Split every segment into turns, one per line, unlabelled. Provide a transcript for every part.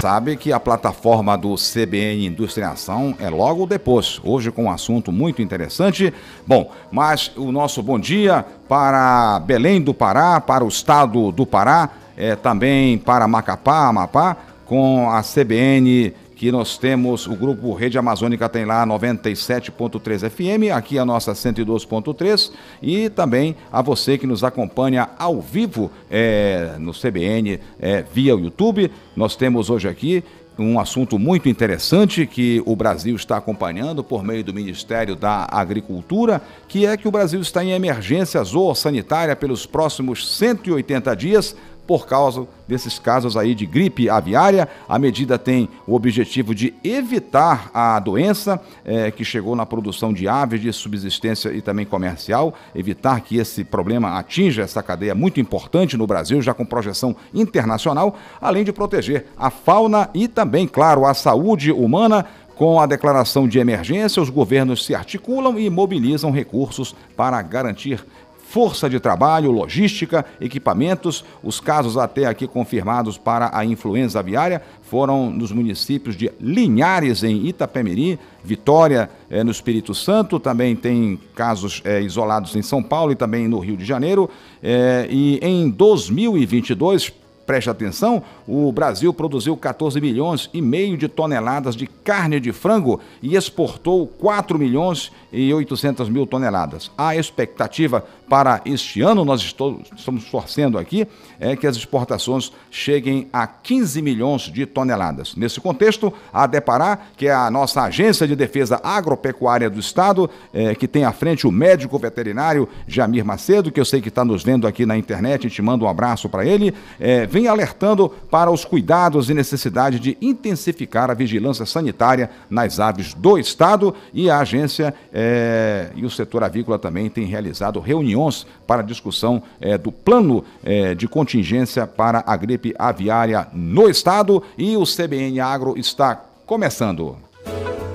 Sabe que a plataforma do CBN Indústria em Ação é logo depois, hoje com um assunto muito interessante. Bom, mas o nosso bom dia para Belém do Pará, para o estado do Pará, também para Macapá, Amapá, com a CBN, que nós temos, o Grupo Rede Amazônica tem lá 97.3 FM, aqui a nossa 102.3, e também a você que nos acompanha ao vivo no CBN via YouTube. Nós temos hoje aqui um assunto muito interessante que o Brasil está acompanhando por meio do Ministério da Agricultura, que é que o Brasil está em emergência zoossanitária pelos próximos 180 dias, por causa desses casos aí de gripe aviária. A medida tem o objetivo de evitar a doença que chegou na produção de aves de subsistência e também comercial, evitar que esse problema atinja essa cadeia muito importante no Brasil, já com projeção internacional, além de proteger a fauna e também, claro, a saúde humana. Com a declaração de emergência, os governos se articulam e mobilizam recursos para garantir força de trabalho, logística, equipamentos. Os casos até aqui confirmados para a influenza aviária foram nos municípios de Linhares, em Itapemirim, Vitória, no Espírito Santo. Também tem casos isolados em São Paulo e também no Rio de Janeiro. E em 2022, preste atenção, o Brasil produziu 14 milhões e meio de toneladas de carne de frango e exportou 4 milhões e 800 mil toneladas. A expectativa para este ano, nós estamos torcendo aqui, é que as exportações cheguem a 15 milhões de toneladas. Nesse contexto, a Adepará, que é a nossa agência de defesa agropecuária do Estado, que tem à frente o médico veterinário Jamir Macedo, que eu sei que está nos vendo aqui na internet, a gente manda um abraço para ele, vem alertando para os cuidados e necessidade de intensificar a vigilância sanitária nas aves do Estado, e a agência e o setor avícola também tem realizado reuniões para discussão do plano de contingência para a gripe aviária no Estado, e o CBN Agro está começando.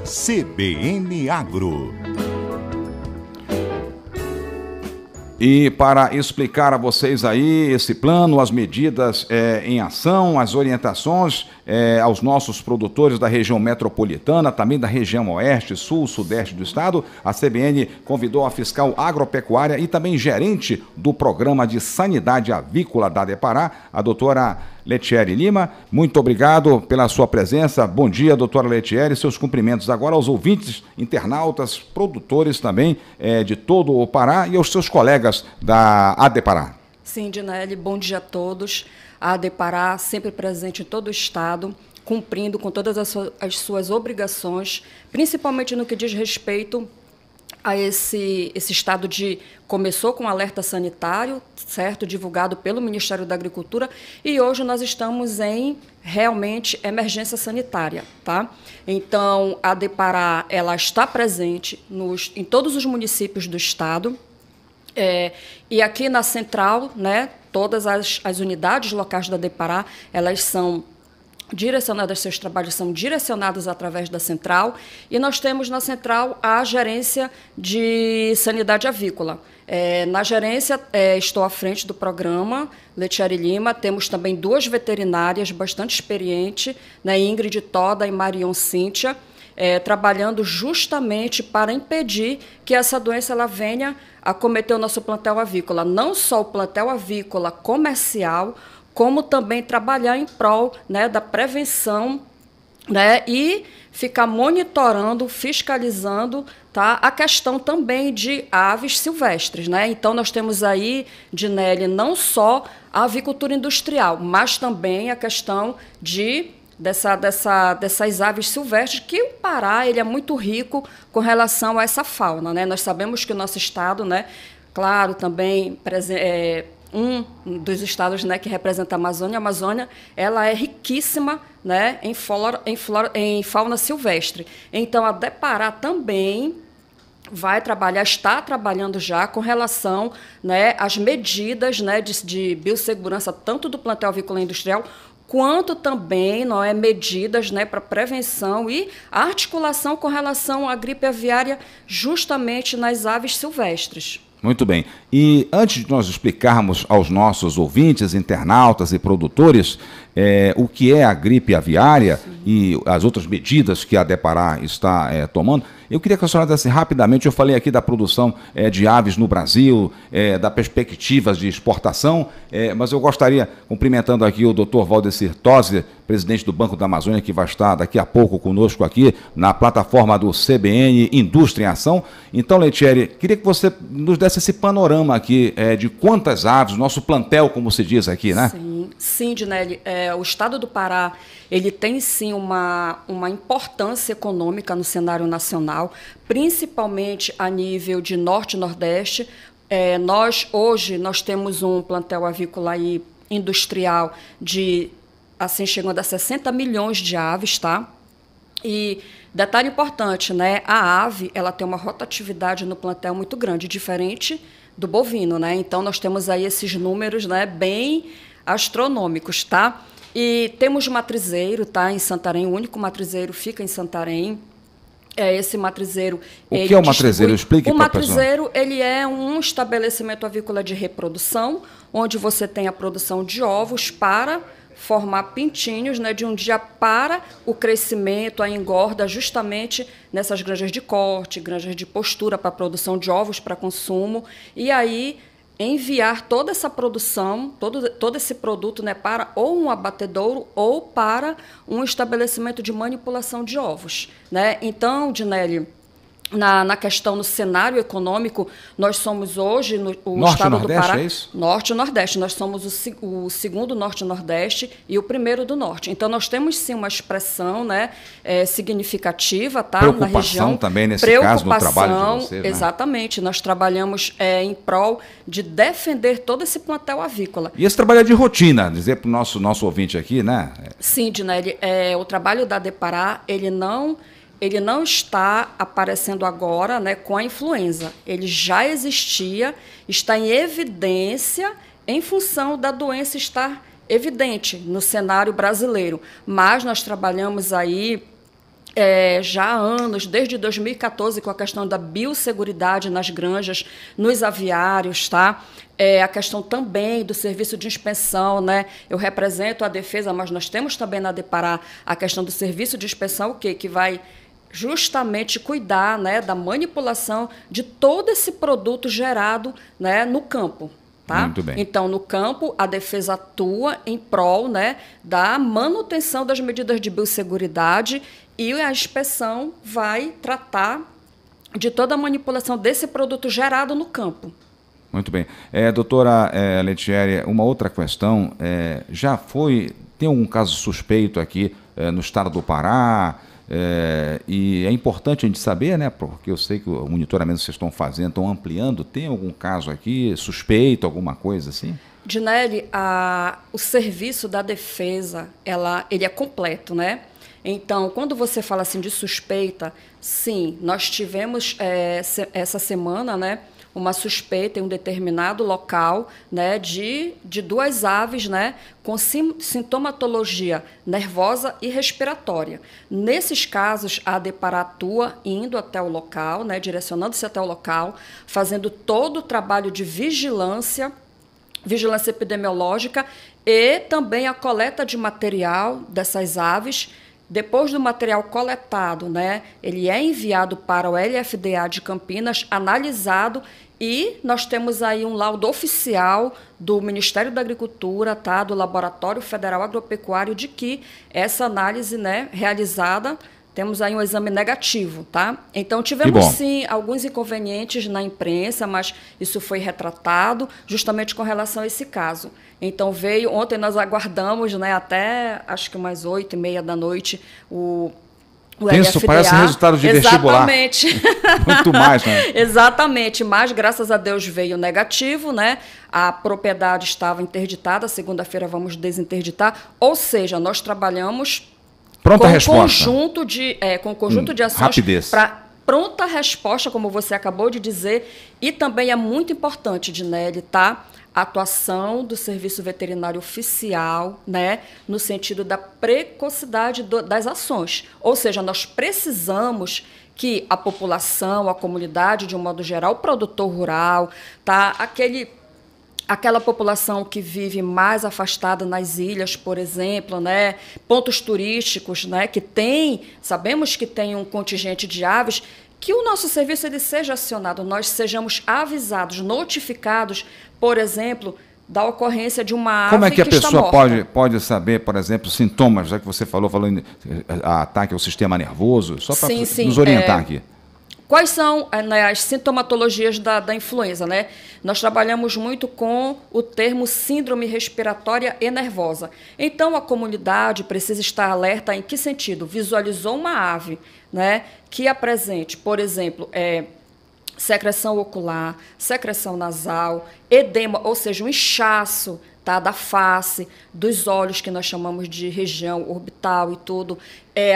CBN Agro.
E para explicar a vocês aí esse plano, as medidas em ação, as orientações aos nossos produtores da região metropolitana, também da região oeste, sul, sudeste do estado, a CBN convidou a fiscal agropecuária e também gerente do programa de sanidade avícola da Adepará, a doutora Letieri Lima. Muito obrigado pela sua presença. Bom dia, doutora Letieri. Seus cumprimentos agora aos ouvintes, internautas, produtores também de todo o Pará e aos seus colegas da Adepará.
Sim, Dinelli, bom dia a todos. A Adepará sempre presente em todo o estado, cumprindo com todas as suas obrigações, principalmente no que diz respeito a esse estado de... Começou com alerta sanitário, certo, divulgado pelo Ministério da Agricultura, e hoje nós estamos em, realmente, emergência sanitária, tá? Então, a Adepará, ela está presente em todos os municípios do estado, e aqui na central, né, todas as unidades locais da Adepará, elas são direcionadas, seus trabalhos são direcionados através da central, e nós temos na central a gerência de sanidade avícola. Na gerência, estou à frente do programa, Letieri Lima, temos também 2 veterinárias bastante experientes, né, Ingrid Toda e Marion Cíntia, trabalhando justamente para impedir que essa doença ela venha a acometer o nosso plantel avícola, não só o plantel avícola comercial, como também trabalhar em prol, né, da prevenção, né, e ficar monitorando, fiscalizando, tá, a questão também de aves silvestres, né? Então, nós temos aí, Dinelli, não só a avicultura industrial, mas também a questão dessas aves silvestres, que o Pará ele é muito rico com relação a essa fauna, né? Nós sabemos que o nosso estado, né, claro, também um dos estados, né, que representa a Amazônia, ela é riquíssima, né, em fauna silvestre. Então, a Adepará também está trabalhando já com relação, né, às medidas, né, de biossegurança, tanto do plantel avícola industrial, quanto também medidas, né, para prevenção e articulação com relação à gripe aviária justamente nas aves silvestres.
Muito bem. E antes de nós explicarmos aos nossos ouvintes, internautas e produtores o que é a gripe aviária e as outras medidas que a Depará está tomando. Eu queria que a senhora desse rapidamente, eu falei aqui da produção de aves no Brasil, da perspectivas de exportação, mas eu gostaria, cumprimentando aqui o Dr. Valdecir Tosi, presidente do Banco da Amazônia, que vai estar daqui a pouco conosco aqui na plataforma do CBN Indústria em Ação. Então, Letieri, queria que você nos desse esse panorama aqui de quantas aves, nosso plantel, como se diz aqui, né?
Sim, Dinelli, o estado do Pará, ele tem sim uma importância econômica no cenário nacional, principalmente a nível de norte e nordeste. Hoje nós temos um plantel avícola aí, industrial de, assim, chegando a 60 milhões de aves, tá? E detalhe importante, né? A ave, ela tem uma rotatividade no plantel muito grande, diferente do bovino, né? Então nós temos aí esses números, né, bem astronômicos, tá? E temos matrizeiro, tá, em Santarém, o único matrizeiro fica em Santarém. Esse matrizeiro...
O que é o matrizeiro? Explique para a pessoa.
O matrizeiro, ele é um estabelecimento avícola de reprodução, onde você tem a produção de ovos para formar pintinhos, né, de um dia para o crescimento, a engorda, justamente nessas granjas de corte, granjas de postura para a produção de ovos para consumo. E aí enviar toda essa produção, todo esse produto, né, para ou um abatedouro ou para um estabelecimento de manipulação de ovos, né? Então, Dinelli, na questão, no cenário econômico, nós somos hoje, o
Norte
estado
e Nordeste,
do Pará...
é isso?
Norte e Nordeste. Nós somos o segundo Norte e Nordeste e o primeiro do Norte. Então, nós temos, sim, uma expressão, né, significativa, tá, na região.
Preocupação também, nesse caso, no trabalho de vocês, né?
Exatamente. Nós trabalhamos em prol de defender todo esse plantel avícola.
E esse trabalho é de rotina, dizer para o nosso ouvinte aqui, né?
Sim, Dinelli. O trabalho da Depará, ele não está aparecendo agora, né, com a influenza. Ele já existia, está em evidência em função da doença estar evidente no cenário brasileiro. Mas nós trabalhamos aí já há anos, desde 2014, com a questão da biosseguridade nas granjas, nos aviários, tá? A questão também do serviço de inspeção, né? Eu represento a defesa, mas nós temos também na Depará a questão do serviço de inspeção, o quê? Que vai justamente cuidar, né, da manipulação de todo esse produto gerado, né, no campo. Tá?
Muito bem.
Então, no campo, a defesa atua em prol, né, da manutenção das medidas de biosseguridade e a inspeção vai tratar de toda a manipulação desse produto gerado no campo.
Muito bem. Doutora Letieri, uma outra questão, tem algum caso suspeito aqui no estado do Pará? E é importante a gente saber, né, porque eu sei que o monitoramento que vocês estão fazendo, estão ampliando, tem algum caso aqui suspeito, alguma coisa assim?
Dinelli, o serviço da defesa, ele é completo, né? Então, quando você fala assim de suspeita, sim, nós tivemos essa semana, né, uma suspeita em um determinado local, né, de 2 aves, né, com sintomatologia nervosa e respiratória. Nesses casos, a Depará atua indo até o local, né, direcionando-se até o local, fazendo todo o trabalho de vigilância epidemiológica e também a coleta de material dessas aves. Depois do material coletado, né, ele é enviado para o LFDA de Campinas, analisado, e nós temos aí um laudo oficial do Ministério da Agricultura, tá, do Laboratório Federal Agropecuário, de que essa análise, né, realizada, temos aí um exame negativo, tá? Então, tivemos, sim, alguns inconvenientes na imprensa, mas isso foi retratado justamente com relação a esse caso. Então, ontem nós aguardamos, né, até, acho que umas 8h30 da noite, o
LFDA. Parece resultado de vestibular.
Exatamente.
Muito mais, né?
Exatamente, mas graças a Deus veio negativo, né? A propriedade estava interditada, segunda-feira vamos desinterditar, ou seja, nós trabalhamos
pronta
com
resposta.
Com um conjunto de ações para pronta resposta, como você acabou de dizer, e também é muito importante, Dinelli, tá? A atuação do Serviço Veterinário Oficial, né, no sentido da precocidade das ações. Ou seja, nós precisamos que a população, a comunidade, de um modo geral, o produtor rural, tá, aquela população que vive mais afastada nas ilhas, por exemplo, né, pontos turísticos, né, sabemos que tem um contingente de aves, que o nosso serviço ele seja acionado, nós sejamos avisados, notificados, por exemplo, da ocorrência de uma ave que está morta.
Como é que a pessoa pode saber, por exemplo, sintomas, já que você falou em ataque ao sistema nervoso, só para nos orientar aqui?
Quais são, né, as sintomatologias da influenza, né? Nós trabalhamos muito com o termo síndrome respiratória e nervosa. Então, a comunidade precisa estar alerta em que sentido? Visualizou uma ave, né, que apresente, por exemplo, secreção ocular, secreção nasal, edema, ou seja, um inchaço, tá, da face, dos olhos, que nós chamamos de região orbital e tudo,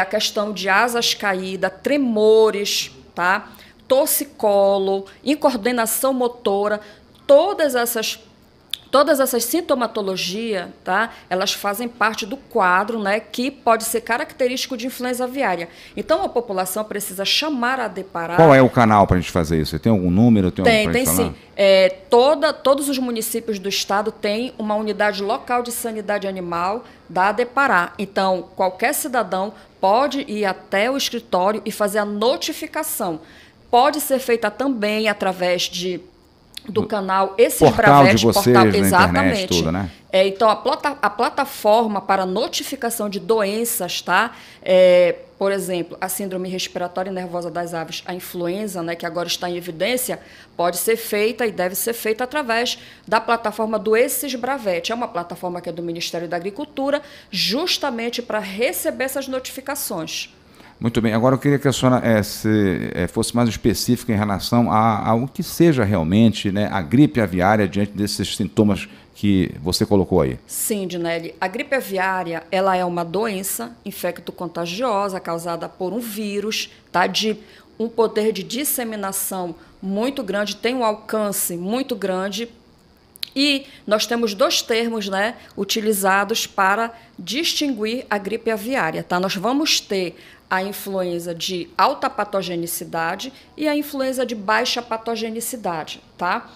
a questão de asas caídas, tremores, tá? Torcicolo, incoordenação motora, todas essas sintomatologias, tá? Elas fazem parte do quadro, né, que pode ser característico de influenza aviária. Então, a população precisa chamar a Deparar.
Qual é o canal para a gente fazer isso? Tem algum número?
Tem sim. Todos os municípios do estado têm uma unidade local de sanidade animal da Deparar. Então, qualquer cidadão pode ir até o escritório e fazer a notificação. Pode ser feita também através do canal Esses
portal
Bravetes,
de vocês,
portal,
na
exatamente.
Internet, tudo, né?
Então, a plataforma para notificação de doenças, tá? Por exemplo, a síndrome respiratória nervosa das aves, a influenza, né, que agora está em evidência, pode ser feita e deve ser feita através da plataforma do Esses Bravetes. É uma plataforma que é do Ministério da Agricultura, justamente para receber essas notificações.
Muito bem. Agora eu queria que a senhora fosse mais específica em relação ao que seja realmente, né, a gripe aviária diante desses sintomas que você colocou aí.
Sim, Dinelli. A gripe aviária, ela é uma doença infecto-contagiosa causada por um vírus, tá, de um poder de disseminação muito grande, tem um alcance muito grande. E nós temos dois termos, né, utilizados para distinguir a gripe aviária. Tá? Nós vamos ter a influenza de alta patogenicidade e a influenza de baixa patogenicidade. Tá?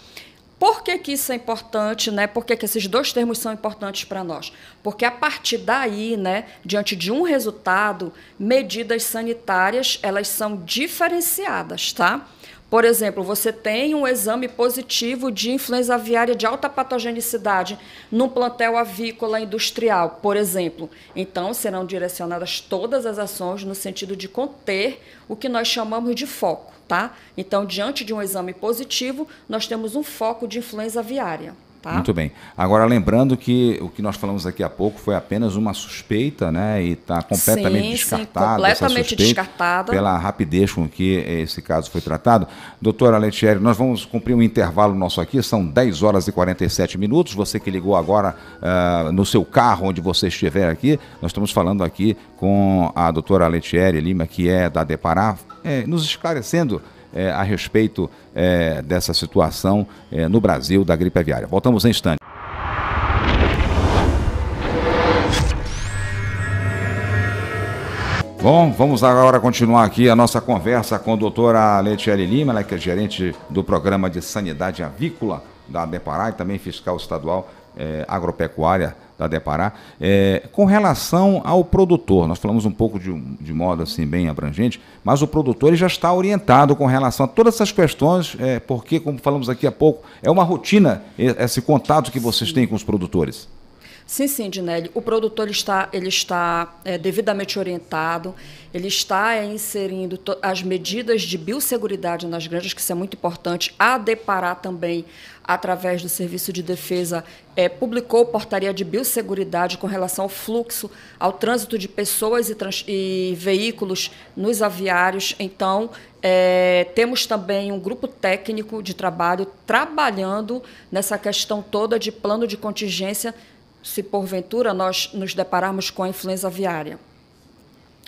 Por que isso é importante, né? Por que esses dois termos são importantes para nós? Porque a partir daí, né, diante de um resultado, medidas sanitárias elas são diferenciadas, tá? Por exemplo, você tem um exame positivo de influenza aviária de alta patogenicidade num plantel avícola industrial, por exemplo. Então, serão direcionadas todas as ações no sentido de conter o que nós chamamos de foco, tá? Então, diante de um exame positivo, nós temos um foco de influenza aviária. Tá?
Muito bem. Agora, lembrando que o que nós falamos aqui há pouco foi apenas uma suspeita, né? E está completamente descartada.
Completamente descartada.
Pela rapidez com que esse caso foi tratado. Doutora Letieri, nós vamos cumprir um intervalo nosso aqui, são 10 horas e 47 minutos. Você que ligou agora no seu carro, onde você estiver aqui, nós estamos falando aqui com a doutora Letieri Lima, que é da Deparar, nos esclarecendo a respeito dessa situação no Brasil da gripe aviária. Voltamos em instante. Bom, vamos agora continuar aqui a nossa conversa com a doutora Letieri Lima, ela que é gerente do Programa de Sanidade Avícola da Deparar e também fiscal estadual agropecuária da Deparar. Com relação ao produtor, nós falamos um pouco de modo assim bem abrangente, mas o produtor ele já está orientado com relação a todas essas questões, porque, como falamos aqui há pouco, é uma rotina esse contato que vocês têm com os produtores.
Sim, Dinelli. O produtor ele está devidamente orientado, ele está inserindo as medidas de biosseguridade nas granjas, que isso é muito importante. A Deparar também, através do Serviço de Defesa, publicou portaria de biosseguridade com relação ao fluxo, ao trânsito de pessoas e veículos nos aviários. Então, temos também um grupo técnico de trabalho trabalhando nessa questão toda de plano de contingência, se porventura nós nos depararmos com a influenza aviária.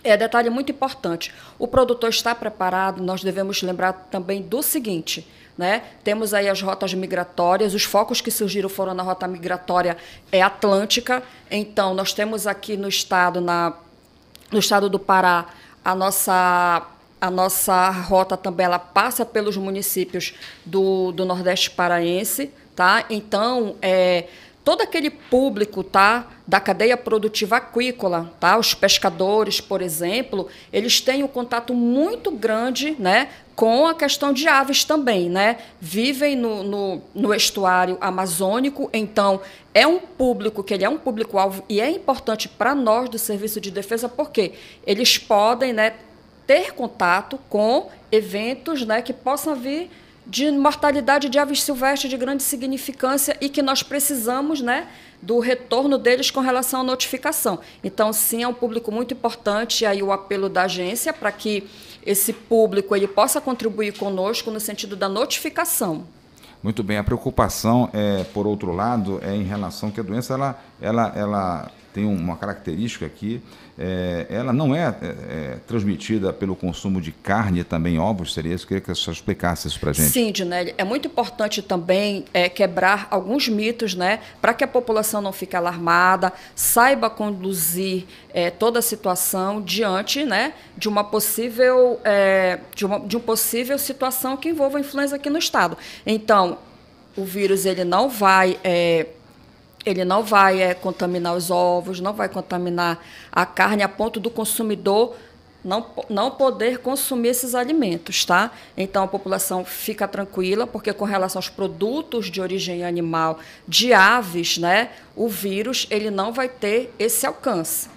Detalhe muito importante, o produtor está preparado, nós devemos lembrar também do seguinte, né? Temos aí as rotas migratórias, os focos que surgiram foram na rota migratória atlântica, então nós temos aqui no estado do Pará, a nossa rota também ela passa pelos municípios do Nordeste paraense, tá? Então, todo aquele público, tá, da cadeia produtiva aquícola, tá, os pescadores, por exemplo, eles têm um contato muito grande, né, com a questão de aves também, né? Vivem no estuário amazônico, então é um público que ele é um público-alvo e é importante para nós do Serviço de Defesa porque eles podem, né, ter contato com eventos, né, que possam vir de mortalidade de aves silvestres de grande significância e que nós precisamos, né, do retorno deles com relação à notificação. Então, sim, é um público muito importante, aí o apelo da agência para que esse público ele possa contribuir conosco no sentido da notificação.
Muito bem, a preocupação, por outro lado, é em relação que a doença ela tem uma característica aqui, ela não é transmitida pelo consumo de carne e também ovos, seria isso? Eu queria que você explicasse isso para a gente.
Sim, Dinelli, é muito importante também quebrar alguns mitos, né, para que a população não fique alarmada, saiba conduzir toda a situação diante, né, de uma possível, de uma possível situação que envolva a influenza aqui no estado. Então, o vírus ele não vai contaminar os ovos, não vai contaminar a carne a ponto do consumidor não poder consumir esses alimentos, tá? Então, a população fica tranquila, porque com relação aos produtos de origem animal de aves, né, o vírus ele não vai ter esse alcance.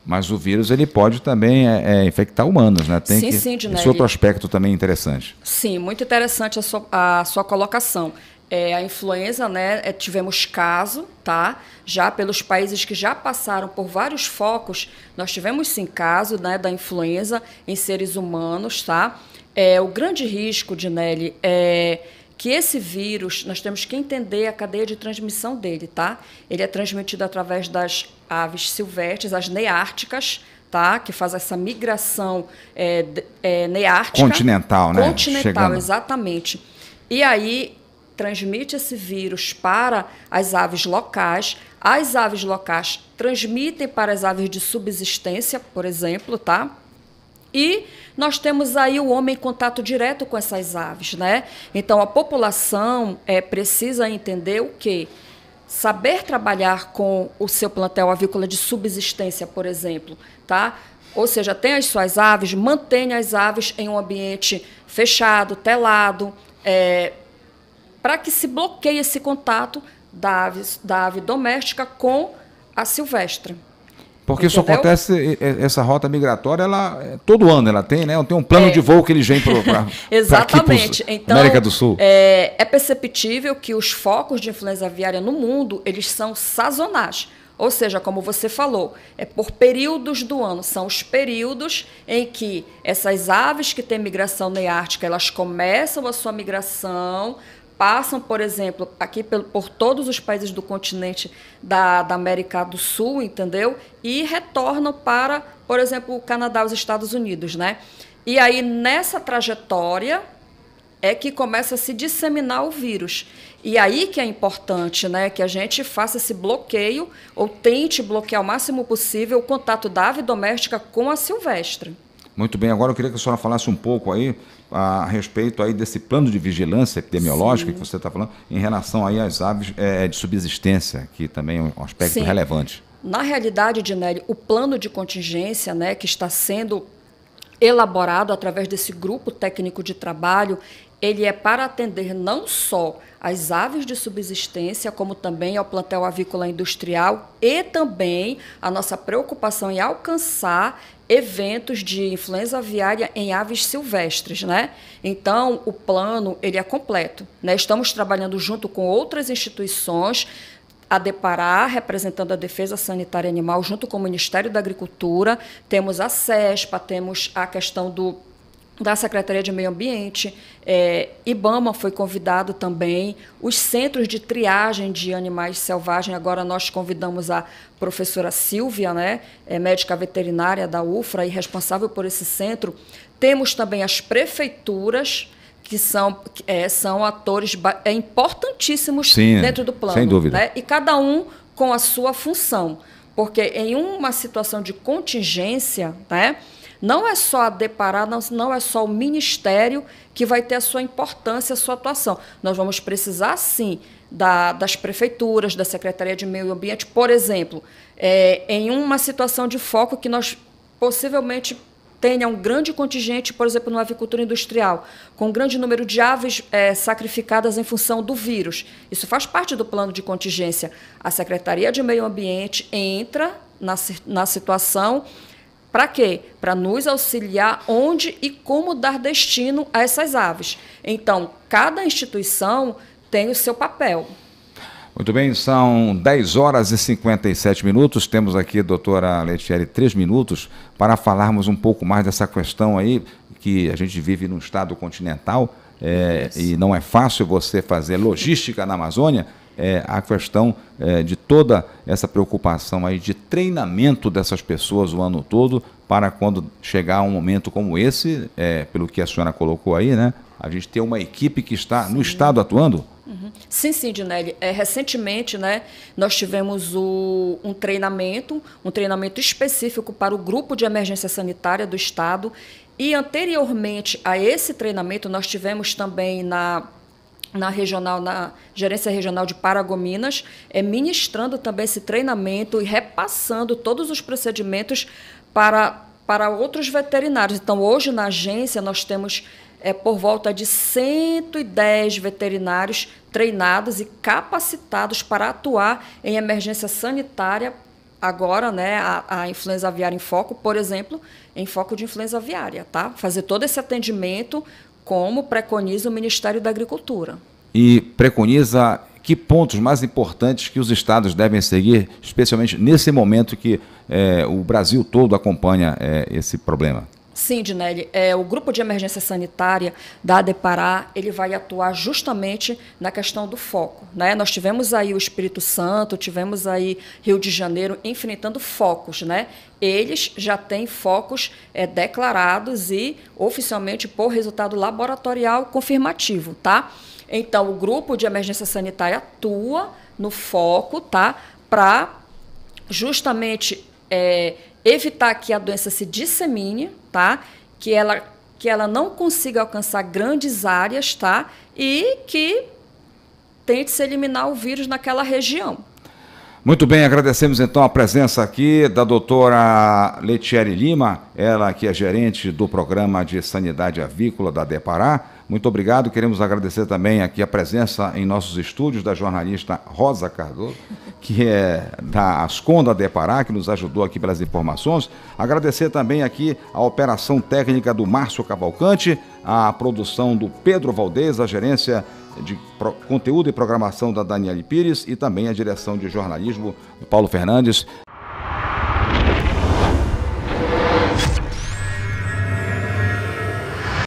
Mas o vírus ele pode também infectar humanos, né?
Sim, Dinelli.
Esse outro aspecto também interessante.
Sim, muito interessante a sua colocação. A influenza, né, tivemos caso, tá? Já pelos países que já passaram por vários focos, nós tivemos sim caso, né, da influenza em seres humanos, tá? O grande risco, Dinelli, é que esse vírus, nós temos que entender a cadeia de transmissão dele, tá? Ele é transmitido através das aves silvestres, as neárticas, tá? Que faz essa migração neártica.
Continental, né?
Continental,
chegando.
Exatamente. E aí transmite esse vírus para as aves locais transmitem para as aves de subsistência, por exemplo, tá? E nós temos aí o homem em contato direto com essas aves, né? Então, a população precisa entender o quê? Saber trabalhar com o seu plantel avícola de subsistência, por exemplo, tá? Ou seja, tem as suas aves, mantenha as aves em um ambiente fechado, telado, para que se bloqueie esse contato da ave doméstica com a silvestre.
Porque isso acontece, essa rota migratória, todo ano ela tem, né? Tem um plano de voo que eles vêm para
Exatamente. Então,
América do Sul.
É perceptível que os focos de influenza aviária no mundo, eles são sazonais. Ou seja, como você falou, é por períodos do ano. São os períodos em que essas aves que têm migração neártica, elas começam a sua migração, passam, por exemplo, aqui por todos os países do continente da América do Sul, entendeu? E retornam para, por exemplo, o Canadá e os Estados Unidos, né? E aí, nessa trajetória, é que começa a se disseminar o vírus. E aí que é importante, né, que a gente faça esse bloqueio, ou tente bloquear o máximo possível o contato da ave doméstica com a silvestre.
Muito bem, agora eu queria que a senhora falasse um pouco aí a respeito aí desse plano de vigilância epidemiológica que você está falando, em relação aí às aves de subsistência, que também é um aspecto relevante.
Na realidade, Dinelli, o plano de contingência, né, que está sendo elaborado através desse grupo técnico de trabalho, ele é para atender não só as aves de subsistência, como também ao plantel avícola industrial e também a nossa preocupação em alcançar eventos de influenza aviária em aves silvestres, né? Então, o plano ele é completo, né? Estamos trabalhando junto com outras instituições, a Depará, representando a Defesa Sanitária Animal, junto com o Ministério da Agricultura, temos a CESPA, temos a questão da Secretaria de Meio Ambiente, IBAMA foi convidado também, os centros de triagem de animais selvagens, agora nós convidamos a professora Silvia, né, médica veterinária da UFRA e responsável por esse centro. Temos também as prefeituras, que são atores importantíssimos dentro do plano.
Sem dúvida.
Né? E cada um com a sua função, porque em uma situação de contingência, né, não é só a Depará, não é só o Ministério que vai ter a sua importância, a sua atuação. Nós vamos precisar, sim, das prefeituras, da Secretaria de Meio Ambiente, por exemplo, em uma situação de foco que nós possivelmente tenha um grande contingente, por exemplo, na avicultura industrial, com um grande número de aves sacrificadas em função do vírus. Isso faz parte do plano de contingência. A Secretaria de Meio Ambiente entra na situação para quê? Para nos auxiliar onde e como dar destino a essas aves. Então, cada instituição tem o seu papel.
Muito bem, são 10 horas e 57 minutos. Temos aqui, doutora Letieri, 3 minutos para falarmos um pouco mais dessa questão aí, que a gente vive num estado continental e não é fácil você fazer logística na Amazônia. A questão de toda essa preocupação aí de treinamento dessas pessoas o ano todo para quando chegar um momento como esse, pelo que a senhora colocou aí, né? A gente ter uma equipe que está no estado atuando.
Uhum. Sim, Dinelli. Recentemente, né, nós tivemos um treinamento específico para o Grupo de Emergência Sanitária do Estado e, anteriormente a esse treinamento, nós tivemos também na Gerência Regional de Paragominas, ministrando também esse treinamento e repassando todos os procedimentos para outros veterinários. Então, hoje, na agência, nós temos por volta de 110 veterinários treinados e capacitados para atuar em emergência sanitária. Agora, né, a influenza aviária em foco, por exemplo, em foco de influenza aviária, tá? Fazer todo esse atendimento como preconiza o Ministério da Agricultura.
E preconiza que pontos mais importantes que os estados devem seguir, especialmente nesse momento que o Brasil todo acompanha esse problema?
Sim, Dinelli. O Grupo de Emergência Sanitária da Depará, ele vai atuar justamente na questão do foco, né? Nós tivemos aí o Espírito Santo, tivemos aí Rio de Janeiro enfrentando focos, né? Eles já têm focos declarados e oficialmente por resultado laboratorial confirmativo, tá? Então, o Grupo de Emergência Sanitária atua no foco, tá? Para justamente evitar que a doença se dissemine, tá? Que ela não consiga alcançar grandes áreas, tá? E que tente-se eliminar o vírus naquela região.
Muito bem, agradecemos então a presença aqui da doutora Letieri Lima, ela que é gerente do Programa de Sanidade Avícola da Depará. Muito obrigado, queremos agradecer também aqui a presença em nossos estúdios da jornalista Rosa Cardoso, que é da Ascom da Depará, que nos ajudou aqui pelas informações. Agradecer também aqui a operação técnica do Márcio Cavalcante, a produção do Pedro Valdez, a gerência de conteúdo e programação da Daniele Pires e também a direção de jornalismo do Paulo Fernandes.